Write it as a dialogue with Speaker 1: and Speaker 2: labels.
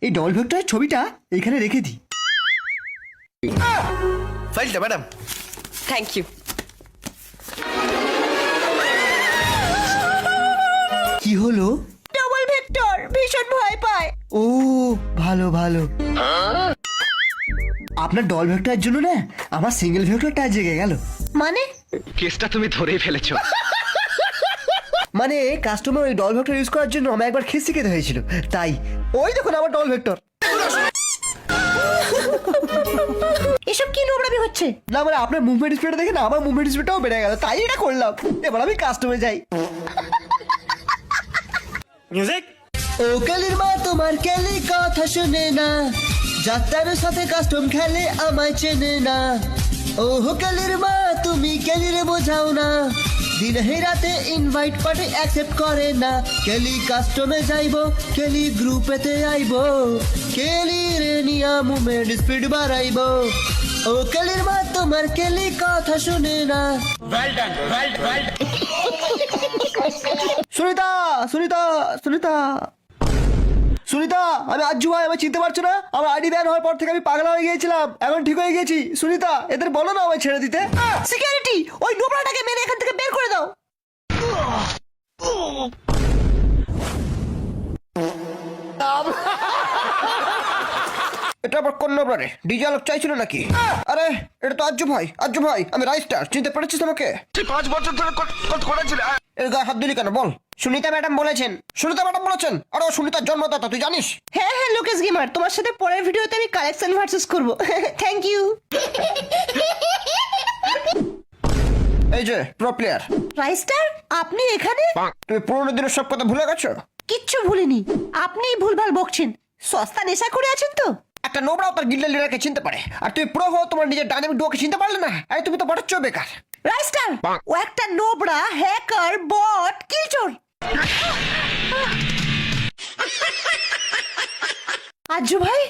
Speaker 1: এই ডবল ভেক্টরের ছবিটা এখানে রেখে দিই।
Speaker 2: ফাইলটা ম্যাডাম।
Speaker 3: Thank you.
Speaker 1: কি হলো?
Speaker 3: ডবল ভেক্টর ভীষণ ভয় পায়।
Speaker 1: ও ভালো ভালো। আপনার ডবল ভেক্টরের জন্য না আমার সিঙ্গেল ভেক্টরটা জেগে গেল।
Speaker 3: মানে
Speaker 2: কেসটা তুমি ধরেই ফেলেছো।
Speaker 1: মানে কাস্টমার ওই ডবল ভেক্টর ইউজ করার জন্য আমার একবার খিস্তি খেতে হয়েছিল, তাই ওই দেখুন আমার ডবল ভেক্টর।
Speaker 3: এসব কি নোংরামি হচ্ছে?
Speaker 1: না মানে আপনার মুভমেন্ট স্পিডটা দেখে না আমার মুভমেন্ট স্পিডটাও বেড়ে গেল, তাই এটা করলাম। এবার আমি কাস্টমে যাই।
Speaker 2: মিউজিক।
Speaker 1: ও কেলির মা তোমার কেলি কথা শুনে না, যাত্রার সাথে কাস্টম খেলে আমায় চেনে না। ও কেলির মা তুমি কেলিরে বোঝাও না, দিন রাতে ইনভাইট পার্টি অ্যাকসেপ্ট করে না। কেলি কাস্টমে যাইবো, কেলি গ্রুপেতে আইবো, কেলি রে নিয়া মুভমেন্ট স্পিড বাড়াইবো। ও কেলির মা তোমার কেলি কথা শুনে না। সুনিতা সুনিতা সুনিতা সুনিতা, আমি আজ্জু ভাই, আমি চিনতে পারছো না? আমার আইডি ব্যান হওয়ার পর থেকে আমি পাগলা হয়ে গিয়েছিলাম, এখন ঠিক হয়ে গেছি। সুনিতা, এদের বলো না আমায় ছেড়ে দিতে।
Speaker 3: সিকিউরিটি, ওই নোংরাটাকে মেরে এখান থেকে বের করে দাও।
Speaker 1: এটা আবার কোন নম্বরে ডিজে আলোক চাইছিল নাকি? আরে এটা তো আজ্জু ভাই। আজ্জু ভাই, আমি রাইস্টার, চিনতে পেরেছিস আমাকে?
Speaker 2: 5 বছর ধরে করেছিল।
Speaker 1: এর গায়ে হাত দিলি কেন বল? সুনিতা ম্যাডাম বলেছেন। সুনিতা ম্যাডাম বলেছেন? আরে ও সুনিতার জন্মদাতা, তুই জানিস?
Speaker 3: হ্যাঁ হ্যাঁ লোকেশ গেমার, তোমার সাথে পরের ভিডিওতে আমি কালেকশন ভার্সেস করব। Thank you.
Speaker 1: এই যে প্রো প্লেয়ার।
Speaker 3: রাইস্টার, আপনি এখানে?
Speaker 1: তুমি পুরোনো দিনের সব কথা ভুলে গেছো?
Speaker 3: কিচ্ছু ভুলিনি। আপনিই ভুলভাল বকছেন। সস্তা নেশা করে আছেন তো?
Speaker 1: একটা নোবরাও তার গিল্ডের লিডারকে চিনতে পারে, আর তুমি প্রো হও তোমার নিজের ডাইনামিক ডুয়োকে চিনতে পারলে না? আরে তুমি তো বড় বেকার।
Speaker 3: রাইস্টার, ও একটা নোবরা, হ্যাকার, বট, কিলচোর। আজ্জু ভাই,